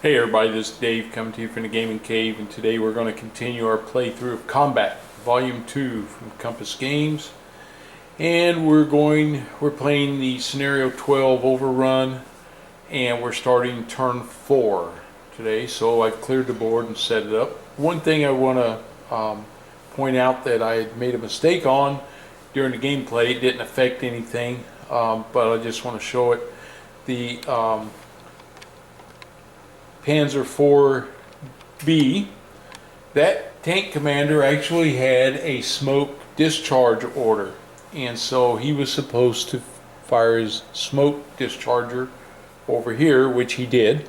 Hey everybody, this is Dave coming to you from the Gaming Cave, and today we're going to continue our playthrough of Combat Volume 2 from Compass Games. And we're playing the Scenario 12 Overrun, and we're starting turn 4 today. So I've cleared the board and set it up. One thing I want to point out that I had made a mistake on during the gameplay. It didn't affect anything, but I just want to show it. The Panzer B, that tank commander actually had a smoke discharge order, and so he was supposed to fire his smoke discharger over here, which he did,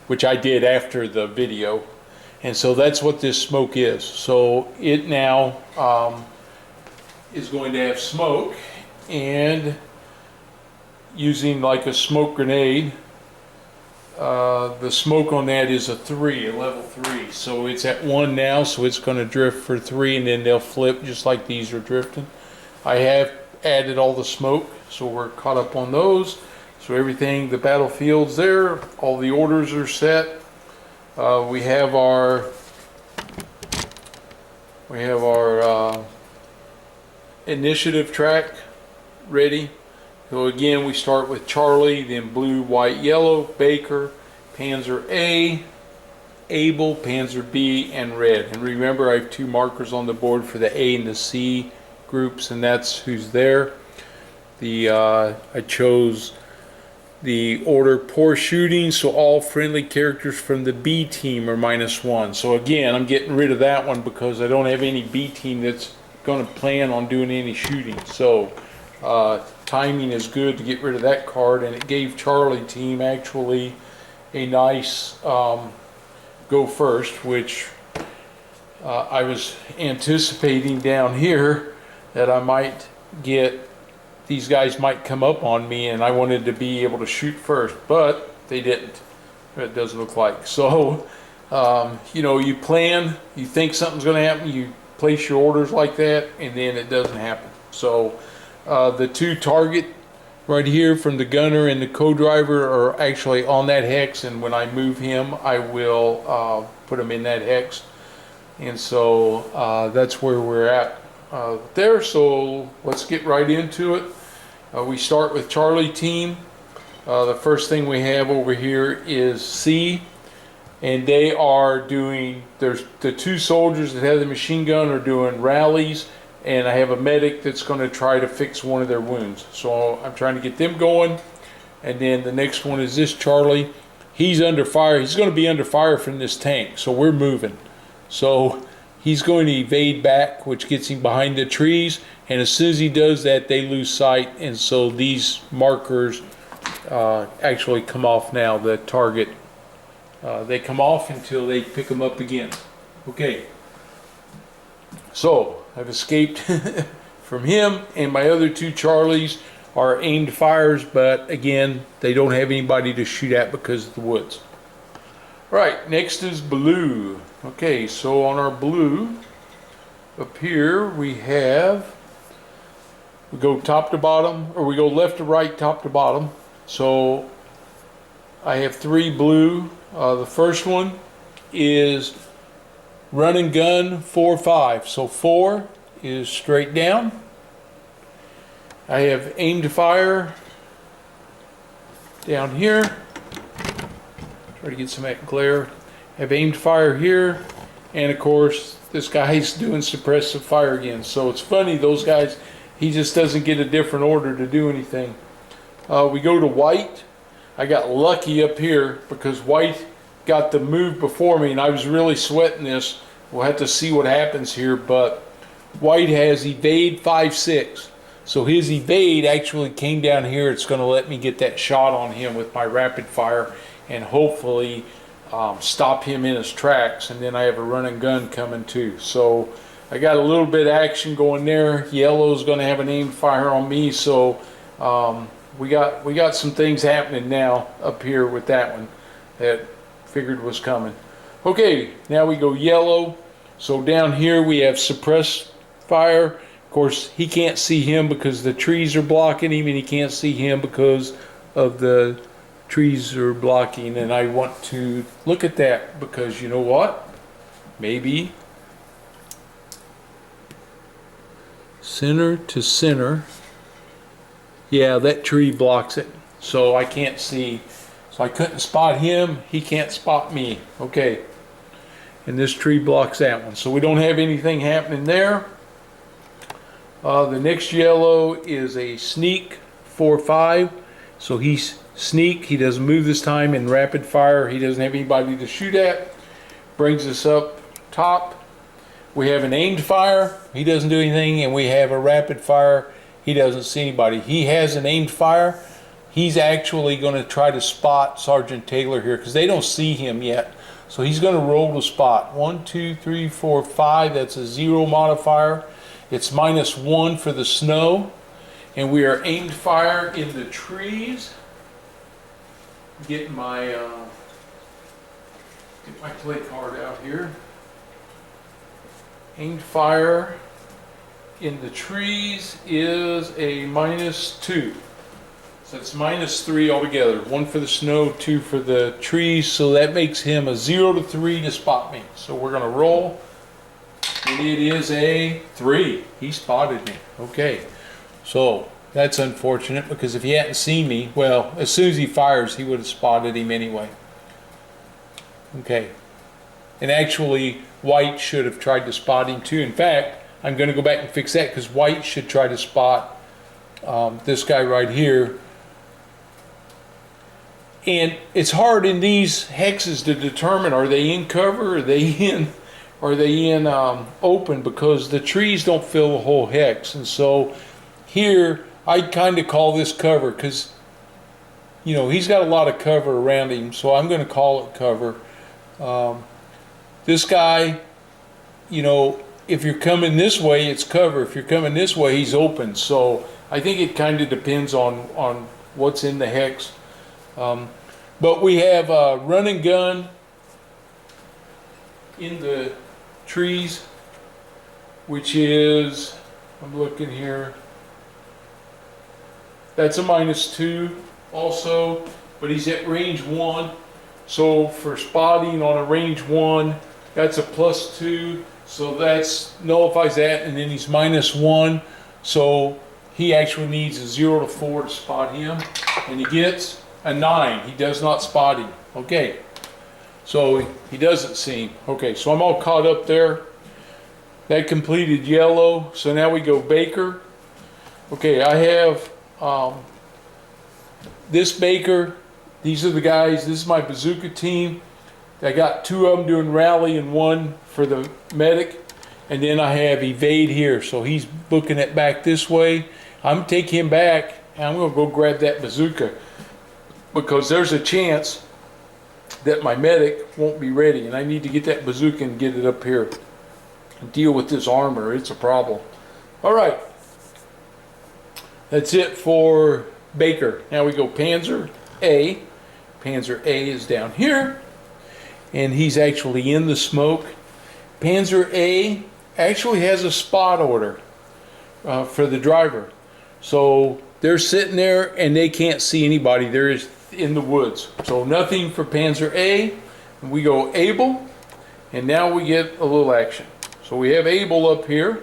which I did after the video. And so that's what this smoke is. So it now is going to have smoke, and using like a smoke grenade, the smoke on that is a level 3. So it's at 1 now, so it's going to drift for 3, and then they'll flip just like these are drifting. I have added all the smoke, so we're caught up on those. So everything, the battlefield's there, all the orders are set. We have our initiative track ready. So again, we start with Charlie, then blue, white, yellow, Baker, Panzer A, Able, Panzer B, and red. And remember, I have 2 markers on the board for the A and the C groups, and that's who's there. I chose the order poor shooting, so all friendly characters from the B team are -1. So again, I'm getting rid of that one because I don't have any B team that's going to plan on doing any shooting. So timing is good to get rid of that card, and it gave Charlie team actually a nice go first, which I was anticipating down here that I might get, these guys might come up on me, and I wanted to be able to shoot first, but they didn't. It doesn't look like. So you know, you plan, you think something's going to happen, you place your orders like that, and then it doesn't happen. So the 2 target right here from the gunner and the co-driver are actually on that hex, and when I move him, I will put him in that hex. And so that's where we're at there. So let's get right into it. We start with Charlie team. The first thing we have over here is C, and they are doing, there's the 2 soldiers that have the machine gun are doing rallies, and I have a medic that's going to try to fix one of their wounds. So I'm trying to get them going. And then the next one is this Charlie. He's under fire. He's going to be under fire from this tank, so we're moving. So he's going to evade back, which gets him behind the trees, and as soon as he does that, they lose sight, and so these markers actually come off now. The target, they come off until they pick them up again. Okay, so I've escaped from him, and my other 2 Charlies are aimed fires, but again, they don't have anybody to shoot at because of the woods. Right, next is blue. Okay, so on our blue, up here we go top to bottom, or we go left to right, top to bottom. So I have 3 blue. The first one is run and gun 4-5. So 4 is straight down. I have aim to fire down here. Try to get some glare. I have aim to fire here, and of course this guy's doing suppressive fire again. So it's funny, those guys, he just doesn't get a different order to do anything. We go to white. I got lucky up here because white got the move before me, and I was really sweating this. We'll have to see what happens here, but white has evade 5-6. So his evade actually came down here. It's going to let me get that shot on him with my rapid fire and hopefully stop him in his tracks. And then I have a run and gun coming too. So I got a little bit of action going there. Yellow's going to have an aim fire on me. So we got some things happening now up here with that one that figured was coming. Okay, now we go yellow. So down here we have suppressed fire. Of course, he can't see him because the trees are blocking him, and he can't see him because of the trees are blocking, and I want to look at that because you know what? Maybe center to center. Yeah, that tree blocks it, so I can't see. So I couldn't spot him. He can't spot me. Okay. And this tree blocks that one. So we don't have anything happening there. The next yellow is a sneak 4-5. So he's sneak. He doesn't move this time. In rapid fire, he doesn't have anybody to shoot at. Brings us up top. We have an aimed fire. He doesn't do anything. And we have a rapid fire. He doesn't see anybody. He has an aimed fire. He's actually going to try to spot Sergeant Taylor here because they don't see him yet. So he's going to roll the spot. 1, 2, 3, 4, 5. That's a 0 modifier. It's -1 for the snow. And we are aimed fire in the trees. Get my play card out here. Aimed fire in the trees is a -2. So it's -3 altogether. 1 for the snow, 2 for the trees. So that makes him a 0 to 3 to spot me. So we're going to roll. And it is a 3. He spotted me. Okay. So that's unfortunate because if he hadn't seen me, well, as soon as he fires, he would have spotted him anyway. Okay. And actually, white should have tried to spot him too. In fact, I'm going to go back and fix that because white should try to spot this guy right here. And it's hard in these hexes to determine, are they in cover, are they in open, because the trees don't fill the whole hex. And so here I kind of call this cover because, you know, he's got a lot of cover around him, so I'm going to call it cover. This guy, you know, if you're coming this way, it's cover. If you're coming this way, he's open. So I think it kind of depends on what's in the hex. But we have a run and gun in the trees, which is, I'm looking here, that's a -2 also, but he's at range 1. So for spotting on a range 1, that's a +2. So that's nullifies that, and then he's -1. So he actually needs a 0 to 4 to spot him, and he gets a 9. He does not spot him. Okay, so he doesn't see him. Okay, so I'm all caught up there. That completed yellow. So now we go Baker. Okay, I have this Baker. These are the guys. This is my bazooka team. I got 2 of them doing rally and 1 for the medic. And then I have evade here. So he's booking it back this way. I'm going to take him back, and I'm going to go grab that bazooka, because there's a chance that my medic won't be ready, and I need to get that bazooka and get it up here and deal with this armor. It's a problem. All right. That's it for Baker. Now we go Panzer A. Panzer A is down here, and he's actually in the smoke. Panzer A actually has a spot order for the driver. So they're sitting there and they can't see anybody. They're in the woods. So nothing for Panzer A. And we go Able, and now we get a little action. So we have Able up here.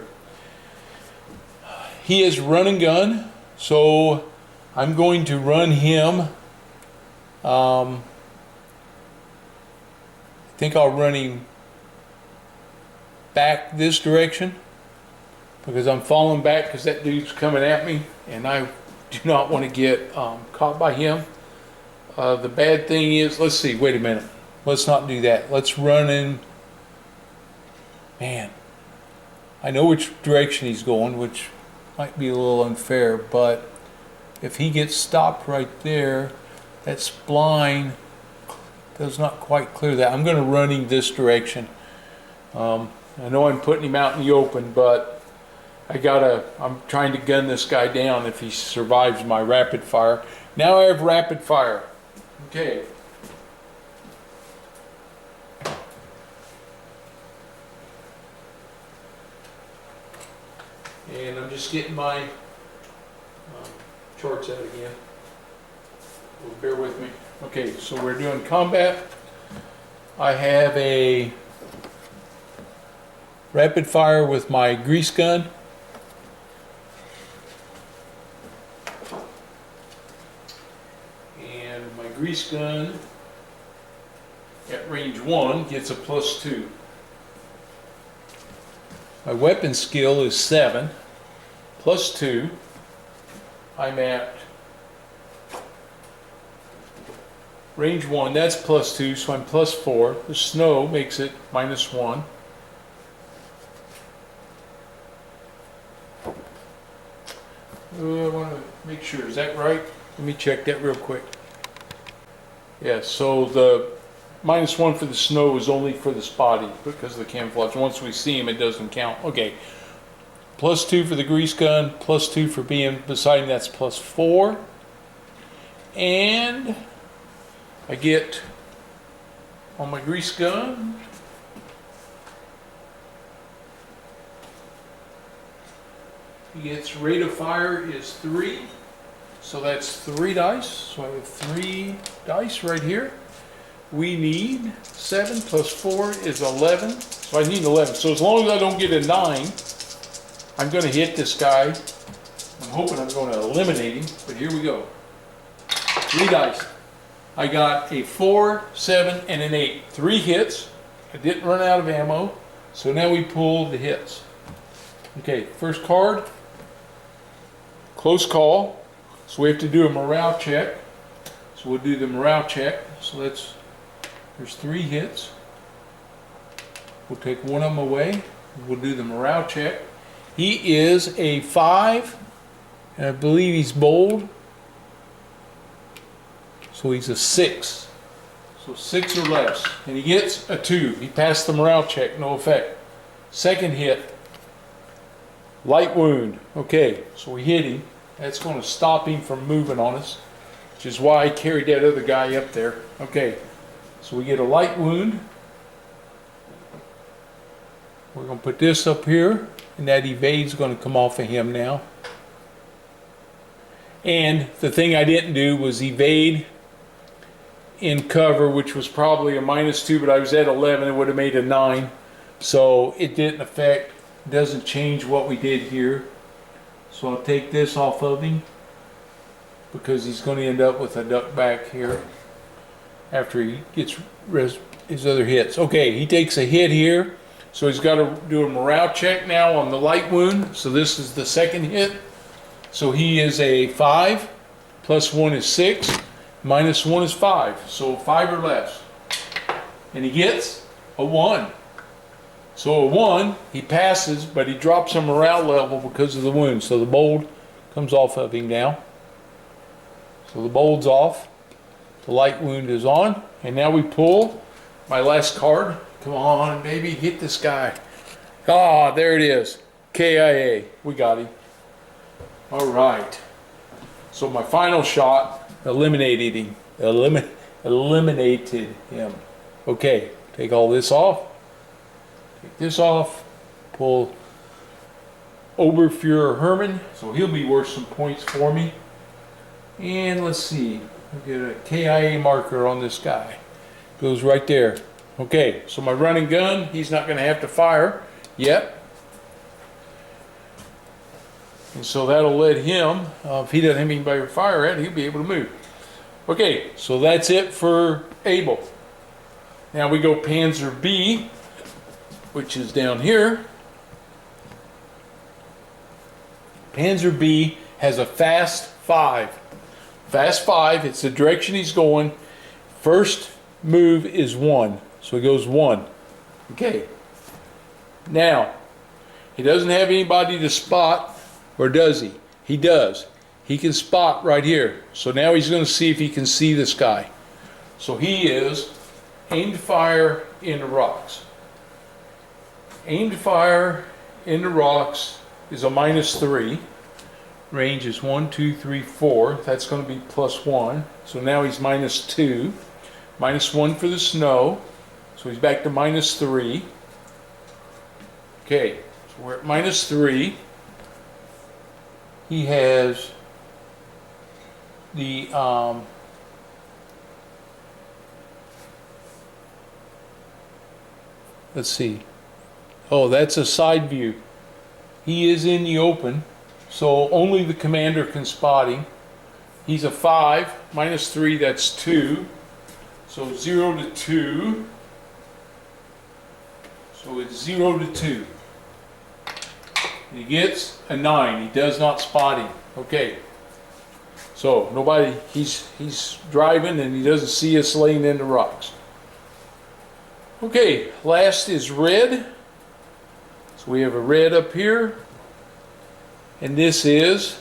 He is run and gun. So I'm going to run him. I think I'll run him back this direction, because I'm falling back because that dude's coming at me, and I do not want to get caught by him. The bad thing is, let's see, wait a minute. Let's not do that. Let's run in. Man, I know which direction he's going, which might be a little unfair, but if he gets stopped right there, that spline does not quite clear that. I'm going to run him this direction. I know I'm putting him out in the open, but I'm trying to gun this guy down if he survives my rapid fire. Now I have rapid fire. Okay. And I'm just getting my charts out again. Bear with me. Okay, so we're doing combat. I have a rapid fire with my grease gun. And my grease gun at range 1 gets a +2. My weapon skill is 7, +2. I'm at range 1, that's +2, so I'm +4. The snow makes it -1. I want to make sure, is that right? Let me check that real quick. Yeah, so the -1 for the snow is only for the spotty because of the camouflage. Once we see him, it doesn't count. Okay, +2 for the grease gun, +2 for being beside him, that's +4. And I get on my grease gun, he gets rate of fire is 3, so that's 3 dice. So I have 3 dice right here. We need 7 + 4 is 11, so I need 11. So as long as I don't get a 9, I'm going to hit this guy. I'm hoping I'm going to eliminate him, but here we go. 3 dice. I got a 4, 7, and an 8. 3 hits. I didn't run out of ammo, so now we pull the hits. Okay, first card, close call. So we have to do a morale check. So we'll do the morale check. So there's 3 hits. We'll take one of them away. We'll do the morale check. He is a 5, and I believe he's bold. So he's a 6. So 6 or less. And he gets a 2. He passed the morale check, no effect. Second hit, light wound. Okay, so we hit him. That's going to stop him from moving on us, which is why I carried that other guy up there. Okay, so we get a light wound. We're going to put this up here, and that evade's going to come off of him now. And the thing I didn't do was evade in cover, which was probably a -2, but I was at 11. It would have made a 9. So it didn't affect, doesn't change what we did here. So I'll take this off of him because he's going to end up with a duck back here after he gets his other hits. Okay, he takes a hit here. So he's got to do a morale check now on the light wound. So this is the second hit. So he is a 5, +1 is 6, -1 is 5. So 5 or less. And he gets a 1. So a 1, he passes, but he drops a morale level because of the wound. So the bold comes off of him now. So the bold's off. The light wound is on. And now we pull my last card. Come on, baby, hit this guy. Ah, there it is. KIA. We got him. All right. So my final shot eliminated him. Eliminated him. Okay, take all this off. Take this off. Pull Oberfuhrer Hermann. So he'll be worth some points for me. And let's see. I'll get a KIA marker on this guy. Goes right there. Okay, so my running gun, he's not going to have to fire yet. And so that'll let him, if he doesn't have anybody to fire at, he'll be able to move. Okay, so that's it for Abel. Now we go Panzer B, which is down here. Panzer B has a fast 5. Fast 5, it's the direction he's going. First move is 1. So he goes 1. Okay. Now, he doesn't have anybody to spot, or does he? He does. He can spot right here. So now he's going to see if he can see this guy. So he is aimed fire in the rocks. Aimed fire in the rocks is a -3. Range is 1, 2, 3, 4. That's going to be +1. So now he's -2. -1 for the snow. So he's back to -3. Okay, so we're at -3. He has the let's see. Oh, that's a side view. He is in the open, so only the commander can spot him. He's a 5, minus 3, that's 2. So 0 to 2. So it's 0 to 2. He gets a 9. He does not spot him. Okay. So nobody, he's driving and he doesn't see us laying in the rocks. Okay, last is red. So we have a red up here. And this is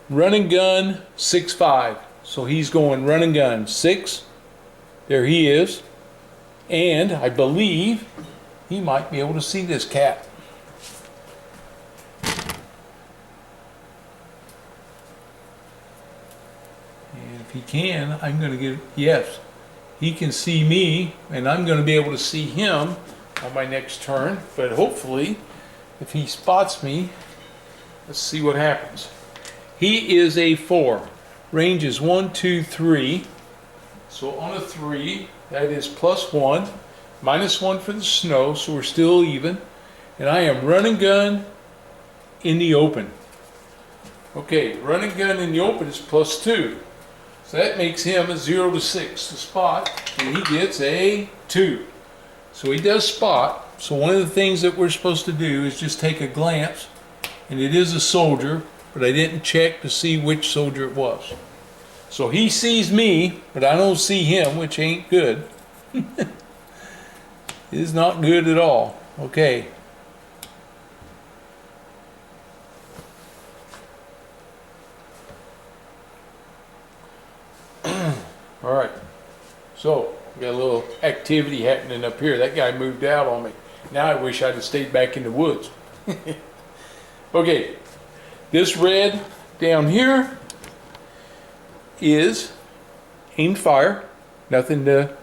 run and gun 6-5. So he's going run and gun 6. There he is. And I believe he might be able to see this cat. And if he can, I'm going to get, yes, he can see me, and I'm going to be able to see him on my next turn. But hopefully, if he spots me, let's see what happens. He is a 4. Range is 1, 2, 3. So on a 3, that is +1, -1 for the snow, so we're still even. And I am run and gun in the open. Okay, run and gun in the open is +2. So that makes him a 0 to 6 to spot, and he gets a 2. So he does spot. So one of the things that we're supposed to do is just take a glance, and it is a soldier, but I didn't check to see which soldier it was. So he sees me, but I don't see him, which ain't good. It is not good at all. Okay. All right. So we got a little activity happening up here. That guy moved out on me. Now I wish I'd have stayed back in the woods. Okay. This red down here is aimed fire, nothing to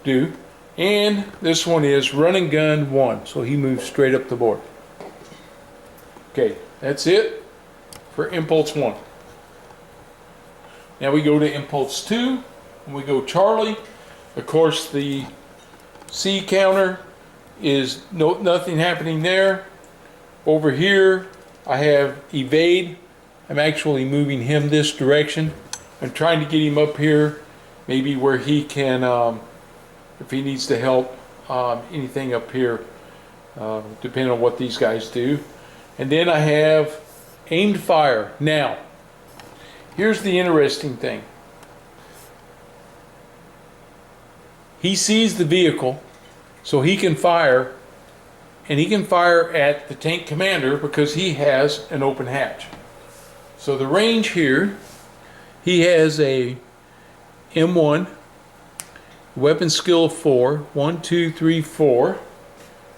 do, and this one is run and gun 1, so he moves straight up the board. Okay, that's it for impulse 1. Now we go to impulse 2, and we go Charlie. Of course, the C counter is nothing happening there. Over here I have evade. I'm actually moving him this direction. I'm trying to get him up here, maybe where he can, if he needs to help, anything up here, depending on what these guys do. And then I have aimed fire. Now, here's the interesting thing. He sees the vehicle, so he can fire, and he can fire at the tank commander because he has an open hatch. So the range here, he has a M1, weapon skill 4, 1, 2, 3, 4.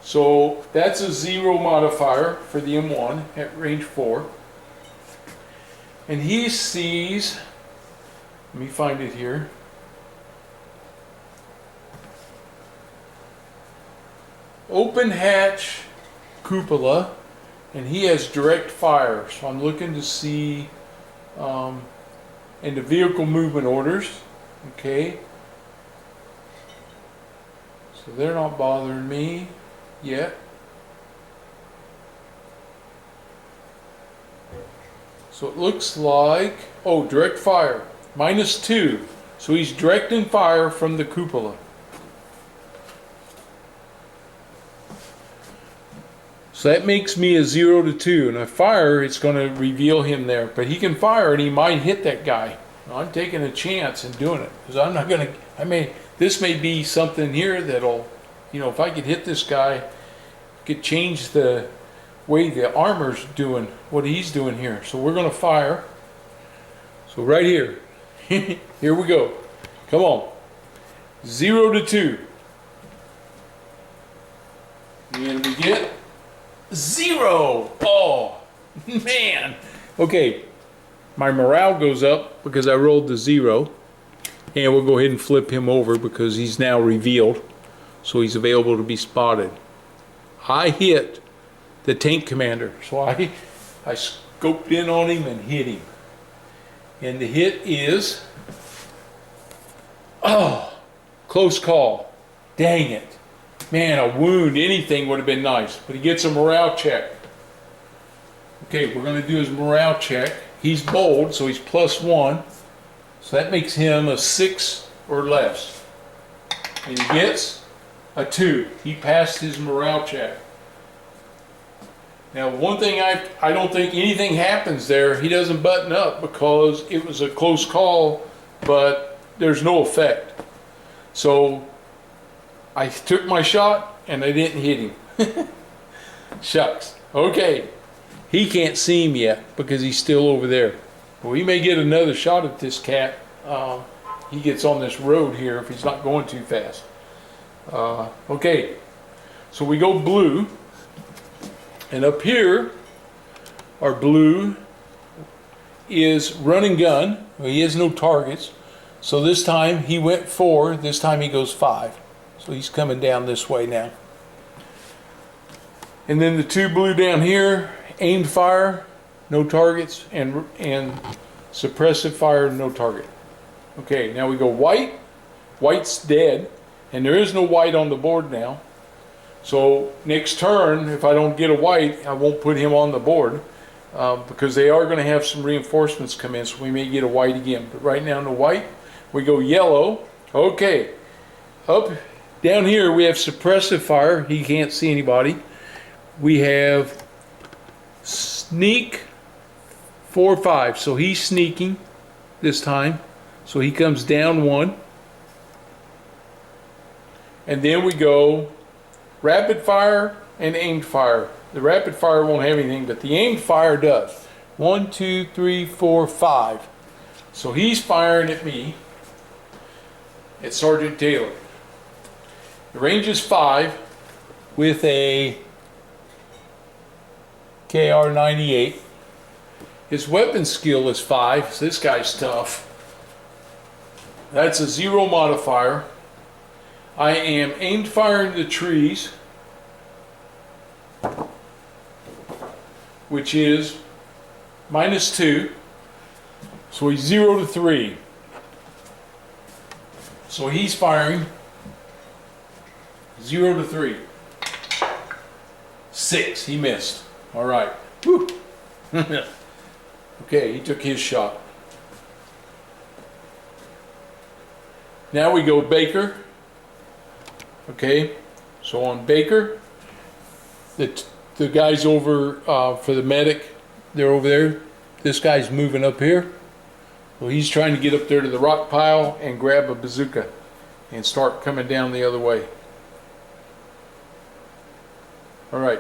So that's a 0 modifier for the M1 at range 4. And he sees, let me find it here. Open hatch cupola, and he has direct fire. So I'm looking to see in the vehicle movement orders. Okay. So they're not bothering me yet. So it looks like, oh, direct fire, -2. So he's directing fire from the cupola. So that makes me a 0 to 2, and if I fire, it's going to reveal him there. But he can fire, and he might hit that guy. I'm taking a chance and doing it, because I'm not going to, this may be something here that'll, if I could hit this guy, could change the way the armor's doing, what he's doing here. So we're going to fire. So right here, here we go. Come on. 0 to 2. And we get 0. Oh, man. Okay, my morale goes up because I rolled the 0. And we'll go ahead and flip him over because he's now revealed. So he's available to be spotted. I hit the tank commander. So I scoped in on him and hit him. And the hit is, oh, close call. Dang it. Man, a wound, anything would have been nice. But he gets a morale check. Okay, we're going to do his morale check. He's bold, so he's +1. So that makes him a 6 or less. And he gets a 2. He passed his morale check. Now, one thing I don't think anything happens there. He doesn't button up because it was a close call, but there's no effect. So I took my shot and I didn't hit him. Shucks. Okay. He can't see him yet because he's still over there. Well, we may get another shot at this cat. He gets on this road here if he's not going too fast. Okay. So we go blue. And up here, our blue is run and gun. Well, he has no targets. So this time he went 4. This time he goes 5. So he's coming down this way now. And then the 2 blue down here, aimed fire, no targets, and suppressive fire, no target. Okay, now we go white. White's dead, and there is no white on the board now. So next turn, if I don't get a white, I won't put him on the board because they are going to have some reinforcements come in, so we may get a white again. But right now, no white. We go yellow. Okay, up down here we have suppressive fire. He can't see anybody. We have sneak 4, 5. So he's sneaking this time. So he comes down 1. And then we go rapid fire and aimed fire. The rapid fire won't have anything, but the aimed fire does. 1, 2, 3, 4, 5. So he's firing at me, at Sergeant Taylor. The range is 5 with a KR-98. His weapon skill is 5, so this guy's tough. That's a 0 modifier. I am aimed firing the trees, which is -2. So he's 0 to 3. So he's firing 0 to 3. 6. He missed. All right. Whew. Okay, he took his shot. Now we go Baker. Okay, so on Baker, the guys over for the medic, they're over there. This guy's moving up here. So he's trying to get up there to the rock pile and grab a bazooka and start coming down the other way. All right,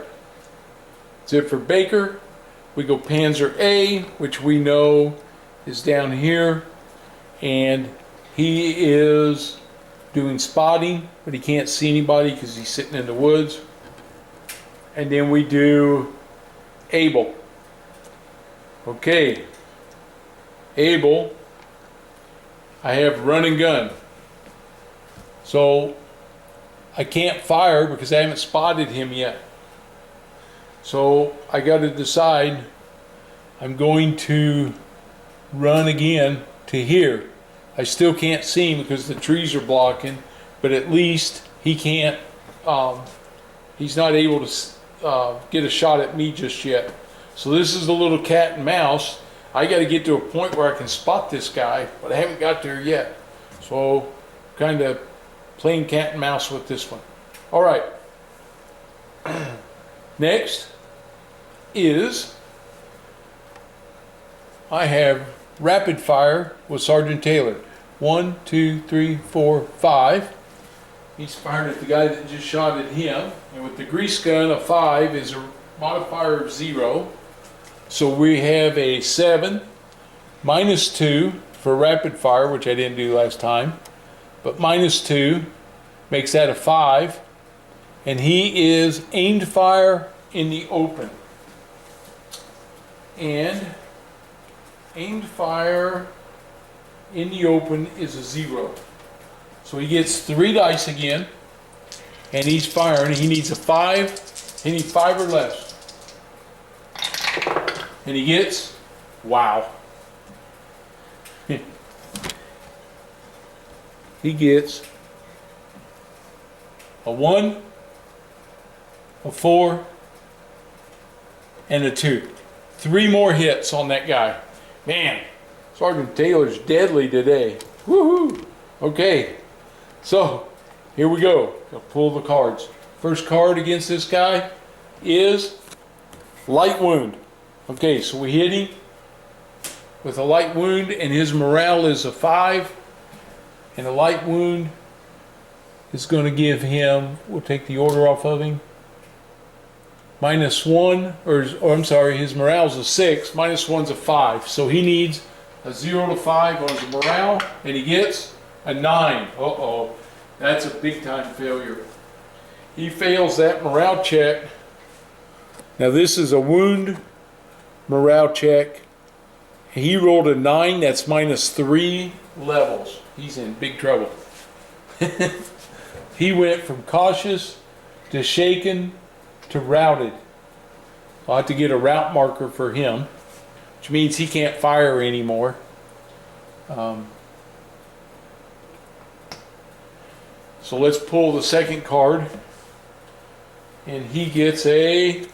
that's it for Baker. We go Panzer A, which we know is down here, and he is doing spotting, but he can't see anybody because he's sitting in the woods. And then we do Able. Okay, Able, I have run and gun. So I can't fire because I haven't spotted him yet. So I got to decide, I'm going to run again to here. I still can't see him because the trees are blocking, but at least he can't, he's not able to get a shot at me just yet. So this is a little cat and mouse. I got to get to a point where I can spot this guy, but I haven't got there yet. So kind of playing cat and mouse with this one. All right. Next is I have rapid fire with Sergeant Taylor. 1, 2, 3, 4, 5. He's firing at the guy that just shot at him. And with the grease gun, a 5 is a modifier of 0. So we have a 7, -2 for rapid fire, which I didn't do last time. But -2 makes that a 5. And he is aimed fire in the open. And aimed fire in the open is a 0. So he gets 3 dice again, and he's firing. He needs a 5. He needs 5 or less. And he gets, wow. He gets a 1, a 4, and a 2. 3 more hits on that guy. Man, Sergeant Taylor's deadly today. Woohoo! Okay, so here we go. I'll pull the cards. First card against this guy is light wound. Okay, so we hit him with a light wound, and his morale is a 5. And a light wound is going to give him, we'll take the order off of him, -1, or I'm sorry, his morale's a 6, -1's a 5. So he needs a 0 to 5 on his morale, and he gets a 9. Uh-oh, that's a big time failure. He fails that morale check. Now this is a wound morale check. He rolled a 9, that's -3 levels. He's in big trouble. He went from cautious to shaken to routed. I'll have to get a route marker for him, which means he can't fire anymore. So let's pull the second card, and he gets a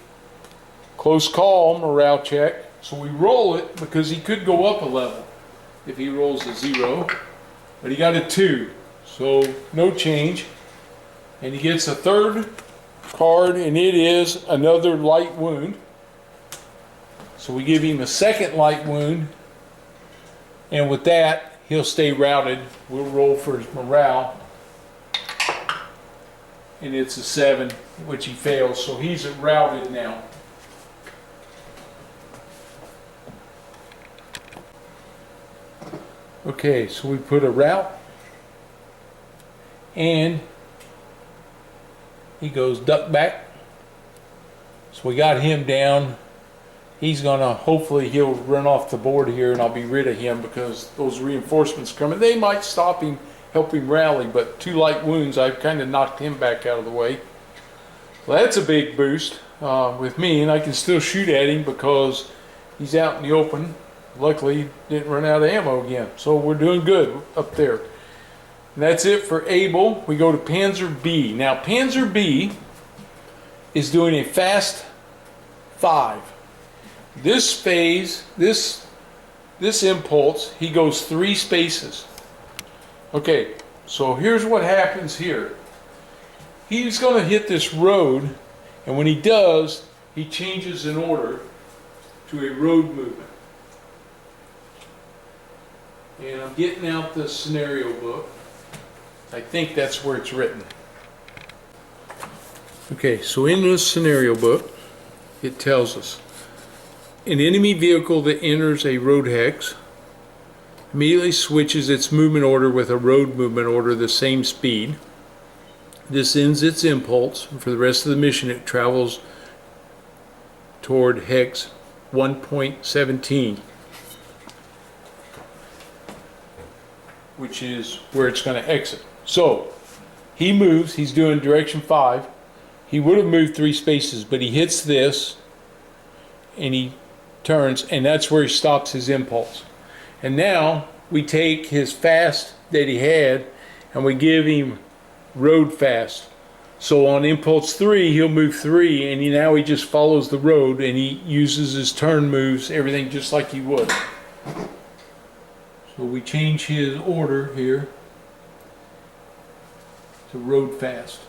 close call morale check. So we roll it because he could go up a level if he rolls a 0, but he got a 2, so no change. And he gets a third card, and it is another light wound. So we give him a second light wound, and with that he'll stay routed. We'll roll for his morale, and it's a 7, which he fails, so he's routed now. Okay, so we put a route, and he goes duck back. So we got him down. He's gonna, hopefully he'll run off the board here, and I'll be rid of him because those reinforcements coming. They might stop him, help him rally, but 2 light wounds, I've kind of knocked him back out of the way. Well, that's a big boost with me, and I can still shoot at him because he's out in the open. Luckily, didn't run out of ammo again. So we're doing good up there. And that's it for Able. We go to Panzer B. Now, Panzer B is doing a fast 5. This phase, this impulse, he goes 3 spaces. Okay, so here's what happens here. He's going to hit this road, and when he does, he changes in order to a road movement. And I'm getting out the scenario book. I think that's where it's written. Okay, so in the scenario book, it tells us, an enemy vehicle that enters a road hex immediately switches its movement order with a road movement order the same speed. This ends its impulse, and for the rest of the mission it travels toward hex 1.17. which is where it's going to exit. So he moves, he's doing direction 5. He would have moved 3 spaces, but he hits this and he turns, and that's where he stops his impulse. And now we take his fast that he had and we give him road fast. So on impulse 3 he'll move 3, and now he just follows the road and he uses his turn moves, everything just like he would. So we change his order here to road fast.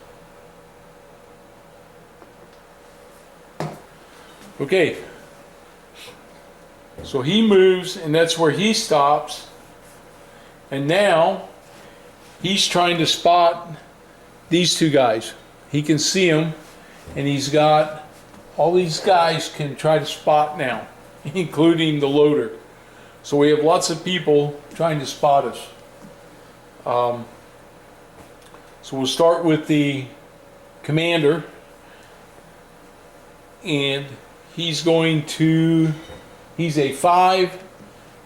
Okay, so he moves, and that's where he stops, and now he's trying to spot these 2 guys. He can see them, and he's got all these guys can try to spot now, including the loader. So we have lots of people trying to spot us. So we'll start with the commander, and he's a 5.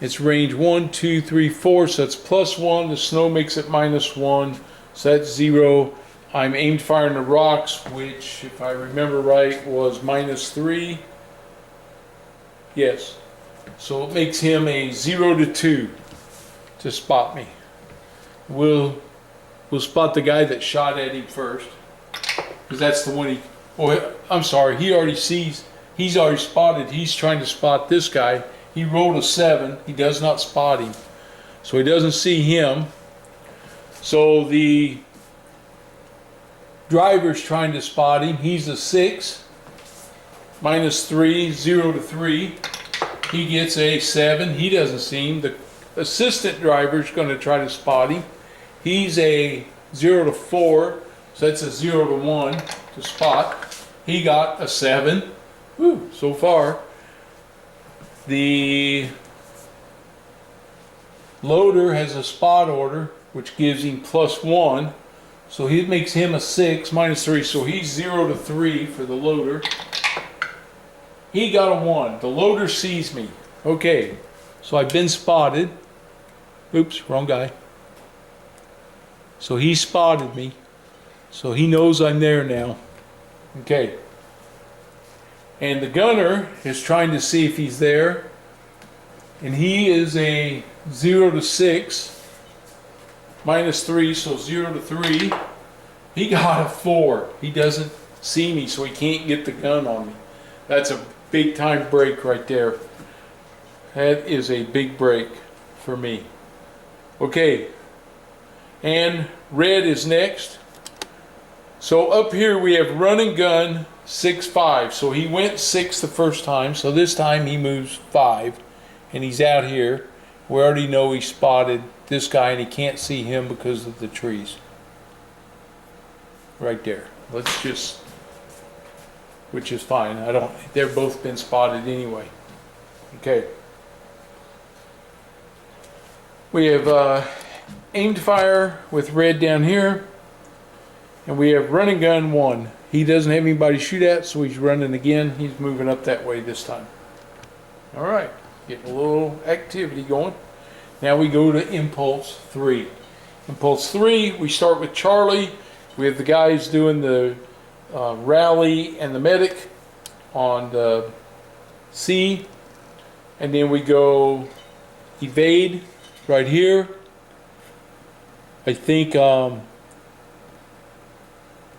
It's range 1, 2, 3, 4, so it's +1. The snow makes it -1, so that's 0. I'm aimed firing the rocks, which, if I remember right, was -3. Yes. So it makes him a 0 to 2 to spot me. We'll spot the guy that shot at him first. because that's the one he, oh, I'm sorry, he already sees, he's already spotted, he's trying to spot this guy. He rolled a 7, he does not spot him, so he doesn't see him. So the driver's trying to spot him. He's a 6, -3, 0 to 3. He gets a 7, he doesn't see him. The assistant driver's going to try to spot him. He's a 0 to 4, so that's a 0 to 1 to spot. He got a 7. Whew, so far. The loader has a spot order, which gives him +1. So he makes him a 6, -3. So he's 0 to 3 for the loader. He got a 1. The loader sees me. Okay, so I've been spotted. Oops, wrong guy. So he spotted me. So he knows I'm there now. Okay. And the gunner is trying to see if he's there. And he is a 0 to 6. -3, so 0 to 3. He got a 4. He doesn't see me, so he can't get the gun on me. That's a big time break right there. That is a big break for me. Okay, and red is next. So up here we have run and gun 6-5. So he went 6 the first time, so this time he moves 5, and he's out here. We already know he spotted this guy, and he can't see him because of the trees. Right there. Let's just, which is fine. They've both been spotted anyway. Okay. We have aimed fire with red down here, and we have run and gun 1. He doesn't have anybody to shoot at, so he's running again. He's moving up that way this time. All right, getting a little activity going. Now we go to impulse 3. Impulse 3, we start with Charlie. We have the guys doing the rally and the medic on the C, and then we go evade right here. I think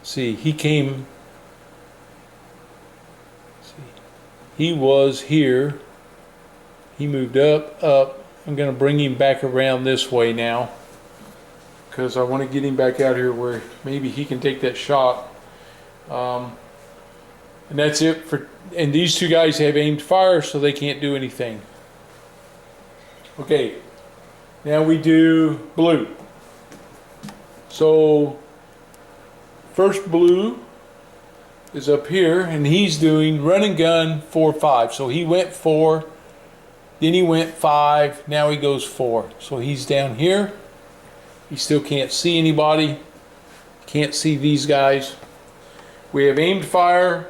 see, he came, see, he was here, he moved up. I'm going to bring him back around this way now, because I want to get him back out here where maybe he can take that shot. And that's it for, and these two guys have aimed fire, so they can't do anything. Okay, now we do blue. So first blue is up here, and he's doing run and gun 4-5. So he went 4, then he went 5, now he goes 4. So he's down here. He still can't see anybody. Can't see these guys. We have aimed fire,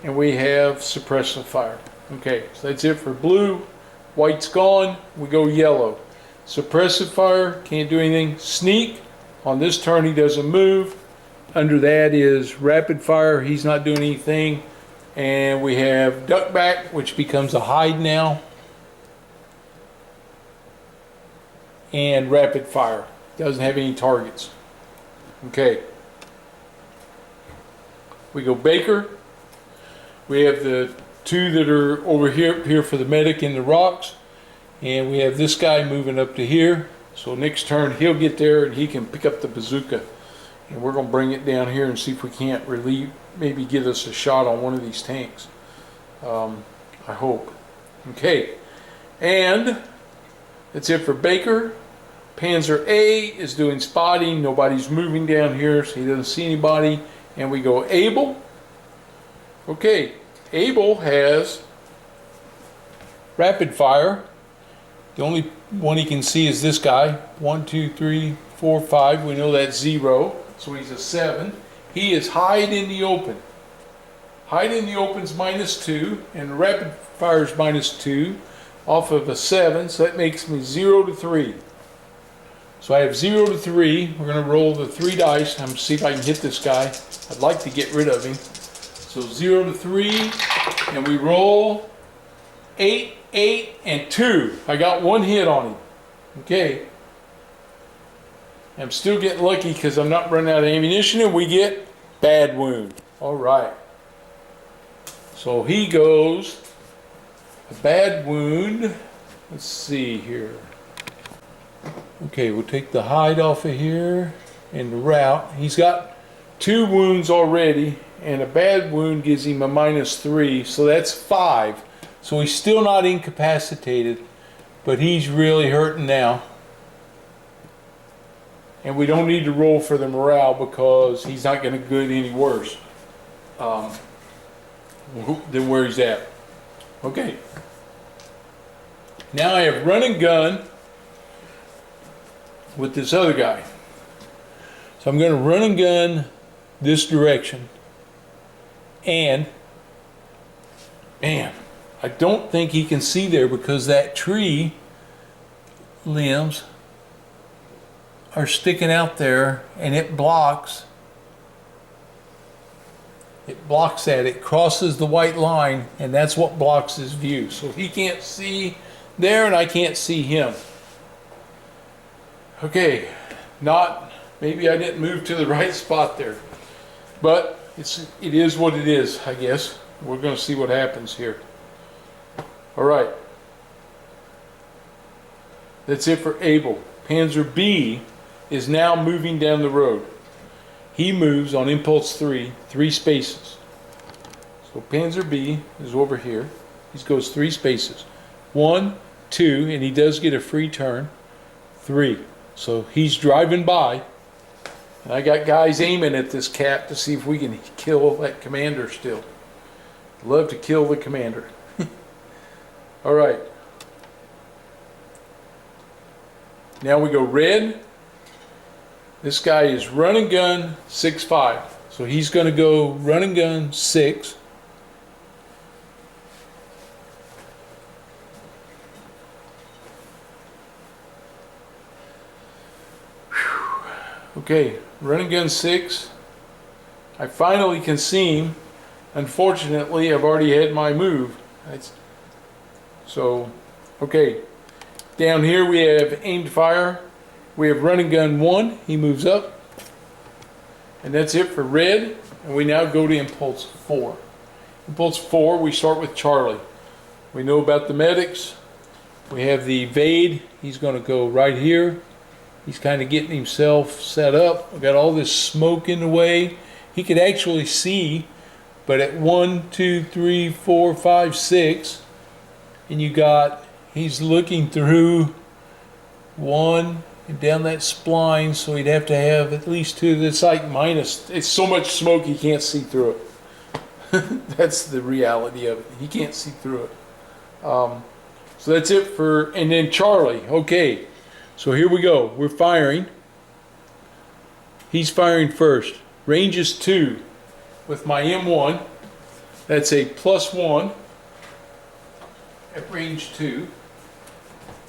and we have suppressive fire. Okay, so that's it for blue. White's gone. We go yellow. Suppressive fire, can't do anything. Sneak, on this turn he doesn't move. Under that is rapid fire, he's not doing anything. And we have duck back, which becomes a hide now. And rapid fire, doesn't have any targets. Okay. We go Baker. We have the two that are over here for the medic in the rocks. And we have this guy moving up to here. So next turn he'll get there and he can pick up the bazooka. And we're going to bring it down here and see if we can't relieve, maybe get us a shot on one of these tanks. I hope. Okay. And that's it for Baker. Panzer A is doing spotting. Nobody's moving down here, so he doesn't see anybody. And we go Abel. Okay. Abel has rapid fire. The only one he can see is this guy. 1, 2, 3, 4, 5. We know that's 0. So he's a 7. He is hide in the open. Hide in the open's -2, and rapid fire is -2 off of a 7. So that makes me 0 to 3. So I have 0 to 3. We're going to roll the 3 dice. I'm going to see if I can hit this guy. I'd like to get rid of him. So 0 to 3, and we roll 8, 8, and 2. I got 1 hit on him. Okay. I'm still getting lucky because I'm not running out of ammunition, and we get Bad wound. All right. So he goes a bad wound. Let's see here. Okay, we'll take the hide off of here and the route. He's got 2 wounds already, and a bad wound gives him a -3, so that's 5. So he's still not incapacitated, but he's really hurting now. And we don't need to roll for the morale because he's not going to get any worse than where he's at. Okay. Now I have run and gun with this other guy. So I'm going to run and gun this direction. And, man, I don't think he can see there because that tree limbs are sticking out there, and it blocks that. It crosses the white line, and that's what blocks his view. So he can't see there, and I can't see him. Okay, maybe I didn't move to the right spot there, but it is what it is, I guess. We're going to see what happens here. All right, that's it for Abel. Panzer B is now moving down the road. He moves on impulse 3 spaces. So Panzer B is over here. He goes 3 spaces. 1, 2, and he does get a free turn. 3. So he's driving by, and I got guys aiming at this cat to see if we can kill that commander still. Love to kill the commander. All right. Now we go red. This guy is run and gun 6-5. So he's going to go run and gun 6. Okay, run and gun 6. I finally can see him. Unfortunately, I've already had my move. So, okay. Down here we have aimed fire. We have run and gun 1. He moves up. And that's it for red. And we now go to impulse 4. Impulse 4, we start with Charlie. We know about the medics. We have the evade. He's going to go right here. He's kind of getting himself set up. We've got all this smoke in the way. He could actually see, but at 1, 2, 3, 4, 5, 6, and he's looking through 1 and down that spline, so he'd have to have at least 2. It's like minus. It's so much smoke he can't see through it. That's the reality of it. He can't see through it. So that's it for, and then Charlie. Okay, so here we go. We're firing. He's firing first. Range is 2 with my M1. That's a +1 at range 2.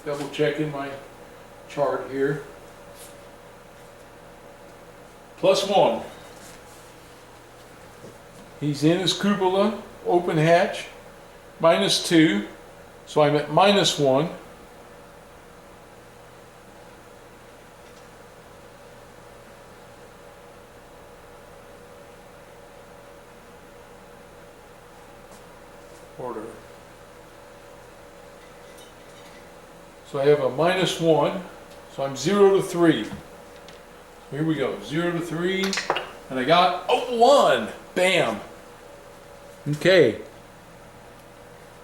Double checking my chart here. +1. He's in his cupola, open hatch, -2. So I'm at -1. Order. So I have a -1. So I'm 0 to 3. Here we go. 0 to 3. And I got a 1. Bam. Okay.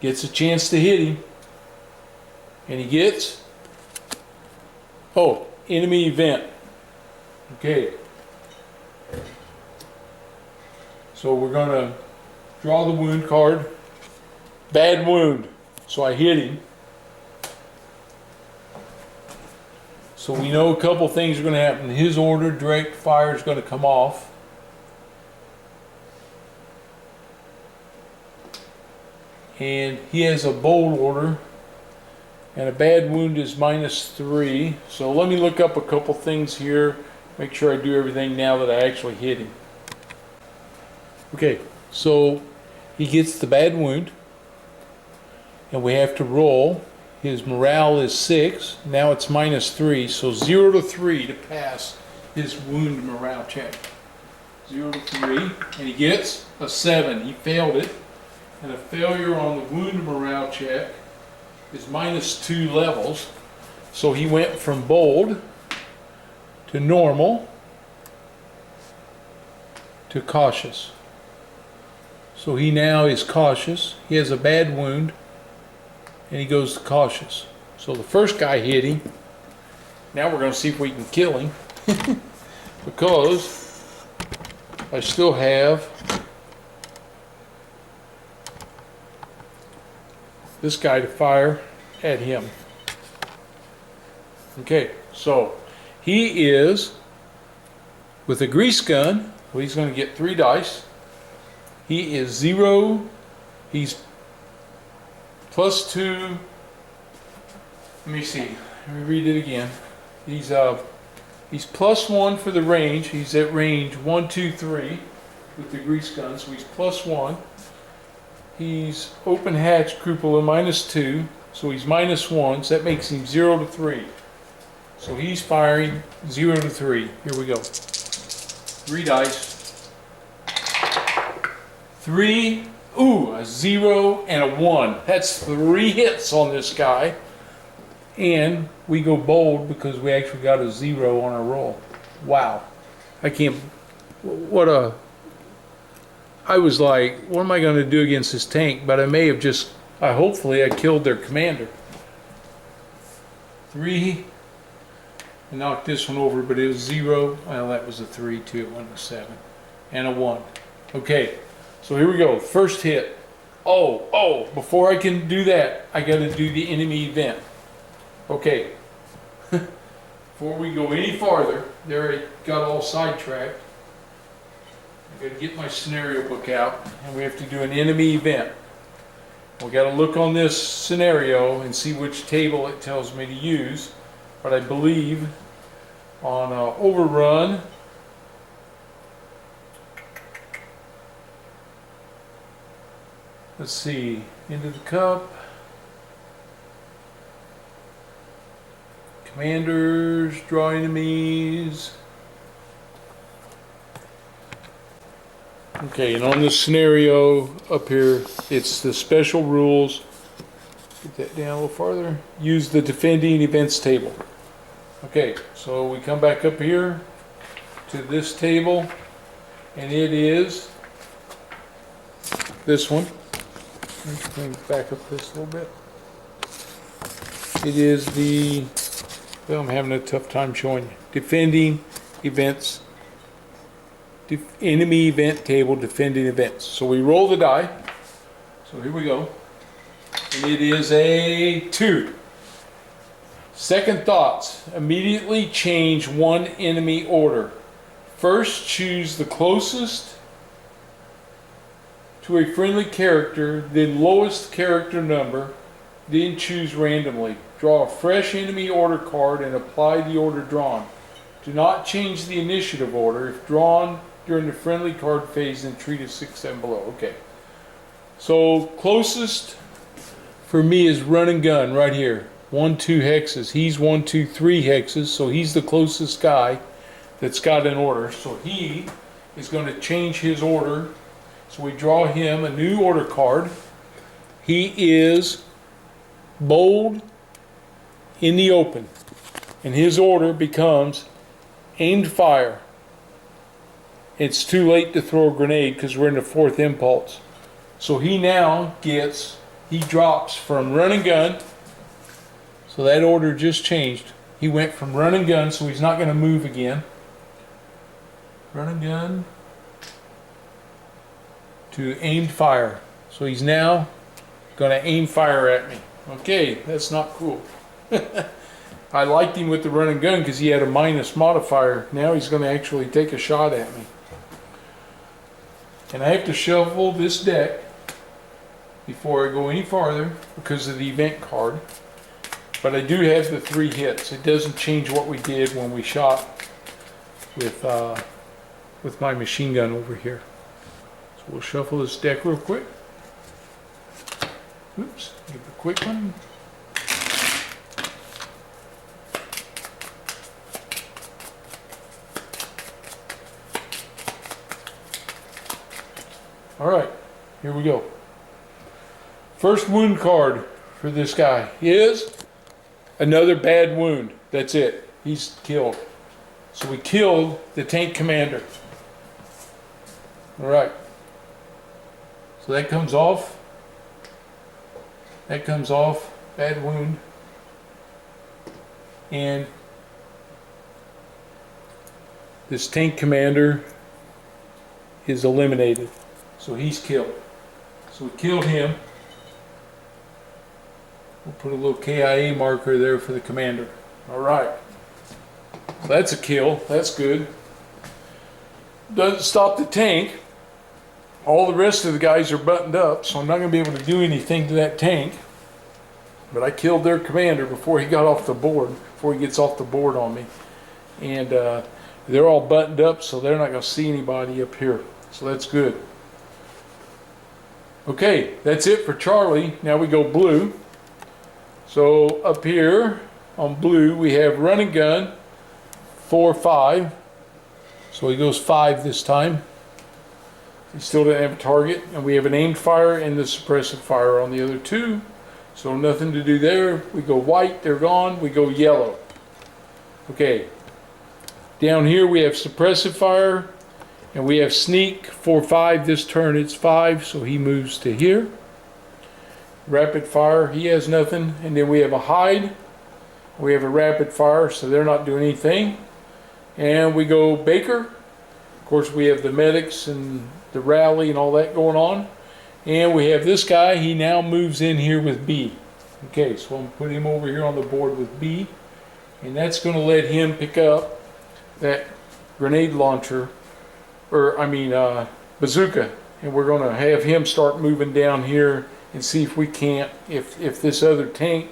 Gets a chance to hit him. And he gets, oh, enemy event. Okay. So we're going to draw the wound card. Bad wound. So I hit him. So we know a couple things are going to happen. His order, direct fire, is going to come off. And he has a bold order. And a bad wound is -3. So let me look up a couple things here. Make sure I do everything now that I actually hit him. Okay, so he gets the bad wound. And we have to roll. His morale is 6. Now it's -3. So 0 to 3 to pass his wound morale check. 0 to 3, and he gets a 7. He failed it, and a failure on the wound morale check is -2 levels. So he went from bold to normal to cautious. So he now is cautious. He has a bad wound, and he goes to cautious. So the first guy hit him. Now we're going to see if we can kill him because I still have this guy to fire at him. Okay, so he is with a grease gun. Well, he's going to get 3 dice. He is 0. He's +2. Let me see. Let me read it again. He's +1 for the range. He's at range 1, 2, 3 with the grease gun, so he's +1. He's open hatch cupola -2, so he's -1. So that makes him 0 to 3. So he's firing 0 to 3. Here we go. 3 dice. 3. Ooh, a 0 and a 1. That's 3 hits on this guy. And we go bold because we actually got a 0 on our roll. Wow. I can't. I was like, what am I going to do against this tank? But I may have just. Hopefully I killed their commander. 3. I knocked this one over, but it was 0. Well, that was a 3 too. It wasn't a 7. And a 1. Okay. So here we go. First hit. Oh, before I can do that, I got to do the enemy event. Okay. Before we go any farther, there I got all sidetracked. I got to get my scenario book out, and we have to do an enemy event. We got to look on this scenario and see which table it tells me to use. But I believe on Overrun, let's see, into the cup, commanders, draw enemies. Okay, and on this scenario up here, it's the special rules. Get that down a little farther. Use the defending events table. Okay, so we come back up here to this table, and it is this one. Let me back up this a little bit. It is the, well, I'm having a tough time showing you. Defending events, enemy event table, defending events. So we roll the die. So here we go. And it is a 2. Second thoughts. Immediately change one enemy order. First, choose the closest to a friendly character, then lowest character number, then choose randomly. Draw a fresh enemy order card and apply the order drawn. Do not change the initiative order. If drawn during the friendly card phase, then treat as 6 and below. Okay. So closest for me is run and gun right here. 1, 2 hexes. He's 1, 2, 3 hexes, so he's the closest guy that's got an order. So he is going to change his order. So we draw him a new order card. He is bold in the open, and his order becomes aimed fire. It's too late to throw a grenade because we're in the 4th impulse. So he now gets, he drops from run and gun. So that order just changed. He went from run and gun, so he's not going to move again. Run and gun to aimed fire. So he's now going to aim fire at me. Okay, that's not cool. I liked him with the run and gun because he had a minus modifier. Now he's going to actually take a shot at me. And I have to shuffle this deck before I go any farther because of the event card. But I do have the 3 hits. It doesn't change what we did when we shot with my machine gun over here. So we'll shuffle this deck real quick. Oops, give it a quick one. All right, here we go. First wound card for this guy is another bad wound. That's it. He's killed. So we killed the tank commander. All right. So that comes off. That comes off. Bad wound. And this tank commander is eliminated. So he's killed. So we killed him. We'll put a little KIA marker there for the commander. All right. So that's a kill. That's good. Doesn't stop the tank. All the rest of the guys are buttoned up, so I'm not going to be able to do anything to that tank. But I killed their commander before he got off the board, before he gets off the board on me. And they're all buttoned up, so they're not going to see anybody up here. So that's good. Okay, that's it for Charlie. Now we go blue. So up here on blue, we have run and gun, 4-5. So he goes 5 this time. He still doesn't have a target. And we have an aimed fire and the suppressive fire on the other two. So nothing to do there. We go white, they're gone. We go yellow. Okay. Down here we have suppressive fire. And we have sneak, 4-5. This turn it's 5, so he moves to here. Rapid fire, he has nothing. And then we have a hide. We have a rapid fire, so they're not doing anything. And we go Baker. Of course, we have the medics and the rally and all that going on. And we have this guy, he now moves in here with B. Okay, so I'm going to put him over here on the board with B. And that's going to let him pick up that grenade launcher, or I mean bazooka. And we're going to have him start moving down here and see if we can't, if this other tank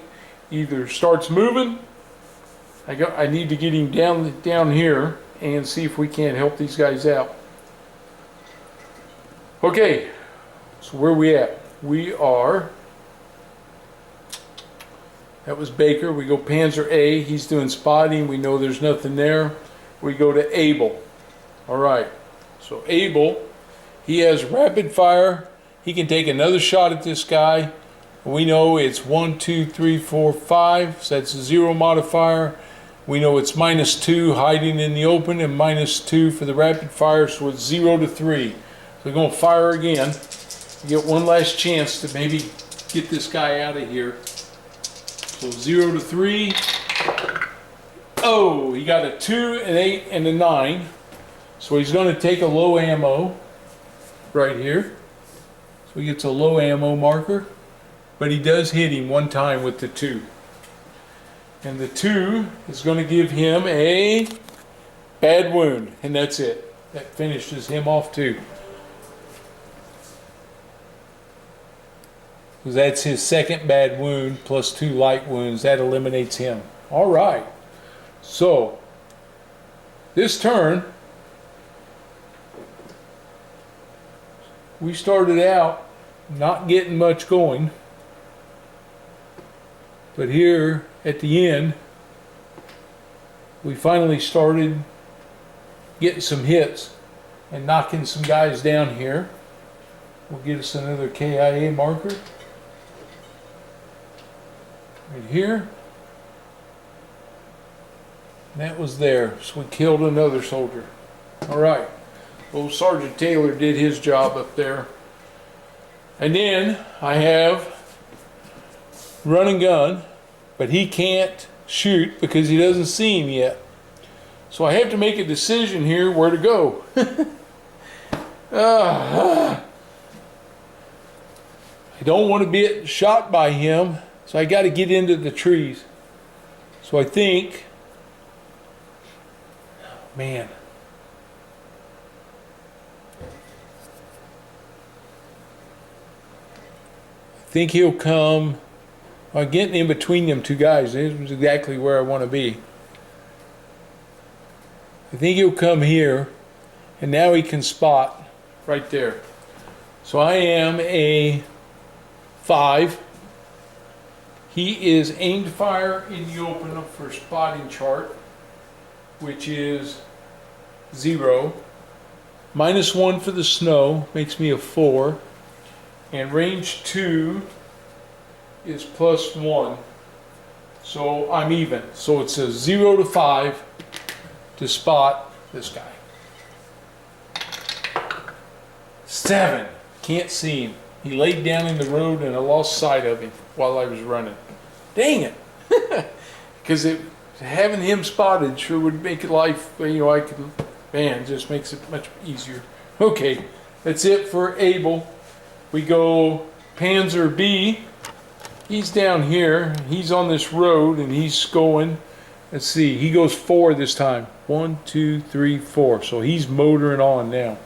either starts moving. I need to get him down here and see if we can't help these guys out. Okay, so where are we at? We are, that was Baker. We go Panzer A. He's doing spotting. We know there's nothing there. We go to Abel. All right, so Abel, he has rapid fire. He can take another shot at this guy. We know it's 1, 2, 3, 4, 5. So that's a 0 modifier. We know it's -2 hiding in the open and -2 for the rapid fire. So it's 0 to 3. So we're going to fire again. Get one last chance to maybe get this guy out of here. So 0 to 3. Oh, he got a 2, an 8, and a 9. So he's going to take a low ammo right here. So he gets a low ammo marker. But he does hit him one time with the 2. And the 2 is going to give him a bad wound. And that's it. That finishes him off too. Because that's his second bad wound plus 2 light wounds. That eliminates him. All right. So, this turn, we started out not getting much going. But here at the end, we finally started getting some hits and knocking some guys down here. We'll get us another KIA marker. Right here. And that was there. So we killed another soldier. Alright. Old Sergeant Taylor did his job up there. And then I have run and gun, but he can't shoot because he doesn't see him yet. So I have to make a decision here where to go. I don't want to be shot by him, so I got to get into the trees. So I think, man, I think he'll come. I'm getting in between them two guys. This is exactly where I want to be. I think he'll come here, and now he can spot right there. So I am a 5. He is aimed fire in the open for spotting chart, which is 0. -1 for the snow, makes me a 4. And range 2 is +1. So I'm even. So it's a 0 to 5 to spot this guy. 7. Can't see him. He laid down in the road and I lost sight of him while I was running. Dang it. Because having him spotted sure would make life, you know, man, just makes it much easier. Okay, that's it for Abel. We go Panzer B. He's down here. He's on this road and he's going, let's see, he goes 4 this time. 1, 2, 3, 4. So he's motoring on now.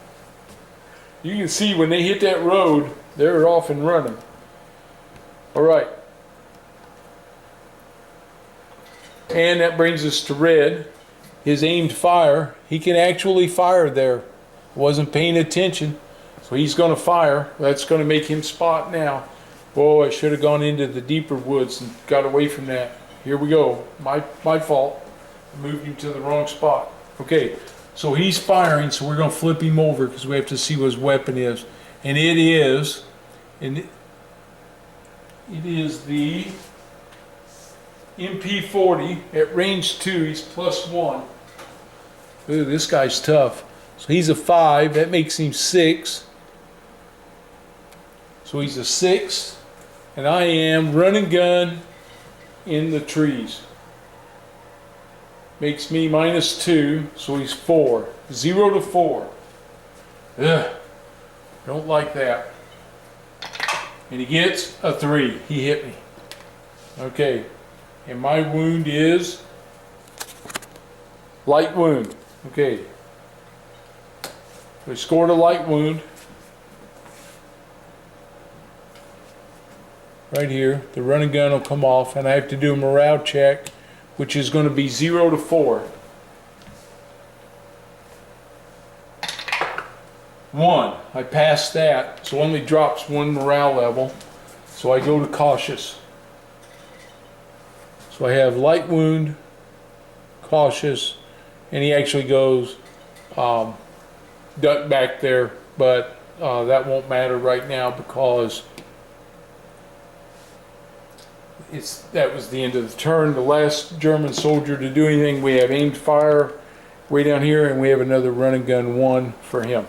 You can see when they hit that road, they're off and running. All right. And that brings us to red. His aimed fire. He can actually fire there. Wasn't paying attention. So he's going to fire. That's going to make him spot now. Oh, I should have gone into the deeper woods and got away from that. Here we go. My fault. I moved him to the wrong spot. Okay, so he's firing, so we're going to flip him over because we have to see what his weapon is. And it is the MP40 at range 2. He's +1. Ooh, this guy's tough. So he's a 5. That makes him 6. So he's a 6. And I am run and gun in the trees. Makes me -2. So he's 4. 0 to 4. Ugh. Don't like that. And he gets a 3. He hit me. Okay. And my wound is light wound. Okay. We scored a light wound. Right here. The run and gun will come off and I have to do a morale check, which is going to be 0 to 4. 1. I passed that, so only drops 1 morale level. So I go to cautious. So I have light wound, cautious, and he actually goes duck back there, but that won't matter right now because that was the end of the turn. The last German soldier to do anything. We have aimed fire way down here, and we have another run and gun 1 for him.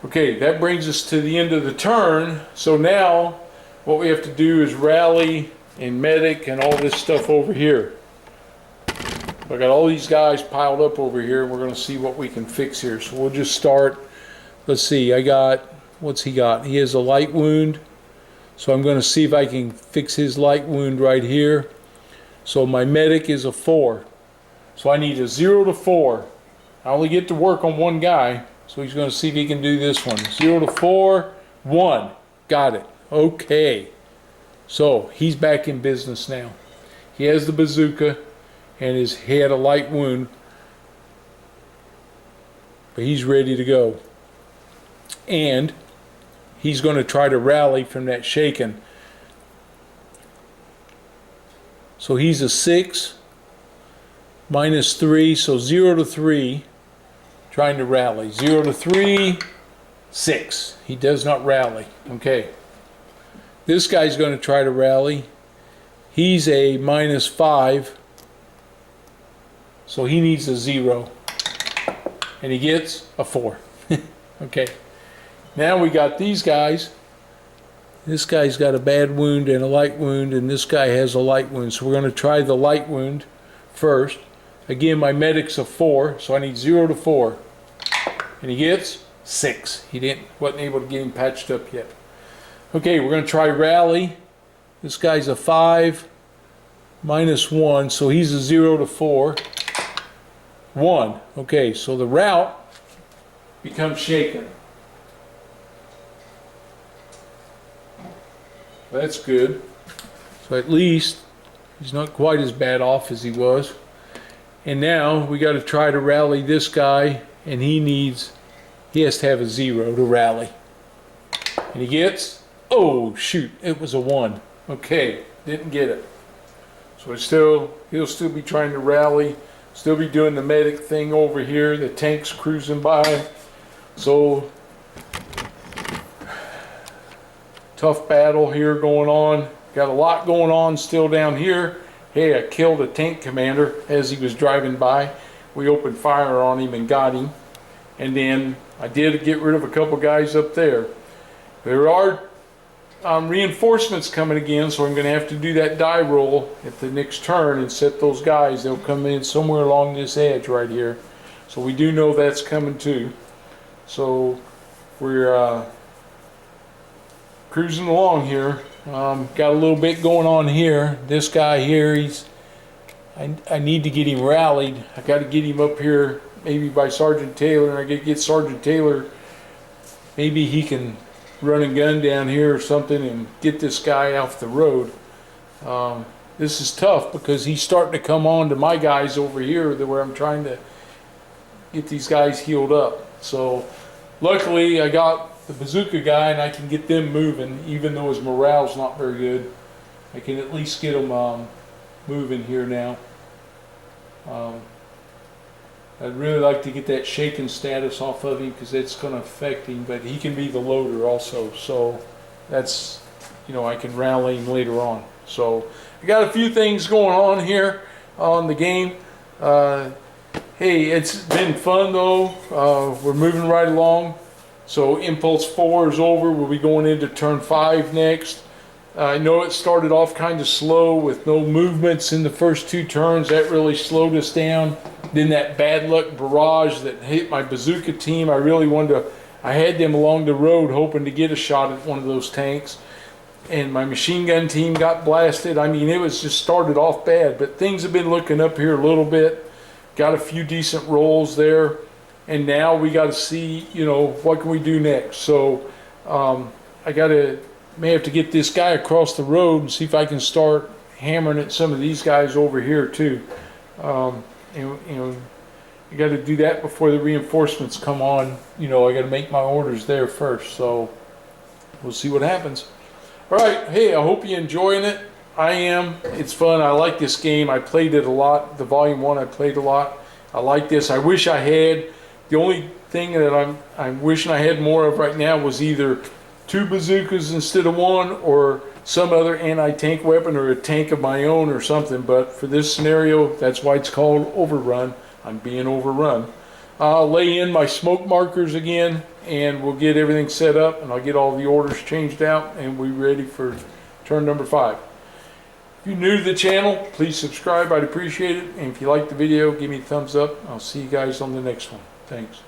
Okay, that brings us to the end of the turn. So now what we have to do is rally and medic and all this stuff over here. I got all these guys piled up over here and we're going to see what we can fix here. So we'll just start. Let's see, I got, what's he got? He has a light wound. So I'm going to see if I can fix his light wound right here. So my medic is a 4. So I need a 0 to 4. I only get to work on 1 guy. So he's going to see if he can do this one. 0 to 4, 1. Got it. Okay. So he's back in business now. He has the bazooka and he had a light wound. But he's ready to go. And he's going to try to rally from that shaken. So he's a 6. -3, so 0 to 3. Trying to rally. 0 to 3, 6. He does not rally. Okay. This guy's going to try to rally. He's a -5. So he needs a 0. And he gets a 4. Okay. Now we got these guys. This guy's got a bad wound and a light wound, and this guy has a light wound. So we're going to try the light wound first. Again, my medic's a 4, so I need 0 to 4. And he gets 6. He wasn't able to get him patched up yet. Okay, we're going to try rally. This guy's a 5, -1, so he's a 0 to 4. 1. Okay, so the route becomes shaken. That's good. So at least he's not quite as bad off as he was. And now we got to try to rally this guy, and he has to have a 0 to rally. And he gets, oh shoot, it was a 1. Okay, didn't get it. So he'll still be trying to rally, still be doing the medic thing over here. The tank's cruising by, So tough battle here going on. Got a lot going on still down here. Hey, I killed a tank commander as he was driving by. We opened fire on him and got him. And then I did get rid of a couple guys up there. There are reinforcements coming again, so I'm going to have to do that die roll at the next turn and set those guys. They'll come in somewhere along this edge right here. So we do know that's coming too. So we're cruising along here. Got a little bit going on here. This guy here, I need to get him rallied. I got to get him up here maybe by Sergeant Taylor, and I got to get Sergeant Taylor. Maybe he can run a gun down here or something and get this guy off the road. This is tough because he's starting to come on to my guys over here where I'm trying to get these guys healed up. So luckily I got the bazooka guy and I can get them moving, even though his morale's not very good. I can at least get them moving here now. I'd really like to get that shaken status off of him because it's going to affect him, but he can be the loader also, so that's, you know, I can rally him later on. So I got a few things going on here on the game. Hey, it's been fun though. We're moving right along. So Impulse 4 is over. We'll be going into turn 5 next. I know it started off kind of slow with no movements in the first 2 turns. That really slowed us down. Then that bad luck barrage that hit my bazooka team, I really wanted to, I had them along the road hoping to get a shot at one of those tanks. And my machine gun team got blasted. I mean, it was just started off bad, but things have been looking up here a little bit. Got a few decent rolls there. And now we got to see, you know, what can we do next? So may have to get this guy across the road and see if I can start hammering at some of these guys over here too. You know, you got to do that before the reinforcements come on. You know, I got to make my orders there first. So we'll see what happens. All right. Hey, I hope you're enjoying it. I am. It's fun. I like this game. I played it a lot. The volume 1 I played a lot. I like this. I wish I had. The only thing that I'm wishing I had more of right now was either 2 bazookas instead of 1, or some other anti-tank weapon, or a tank of my own or something. But for this scenario, that's why it's called Overrun. I'm being overrun. I'll lay in my smoke markers again, and we'll get everything set up, and I'll get all the orders changed out, and we're ready for turn number 5. If you're new to the channel, please subscribe. I'd appreciate it. And if you like the video, give me a thumbs up. I'll see you guys on the next one. Thanks.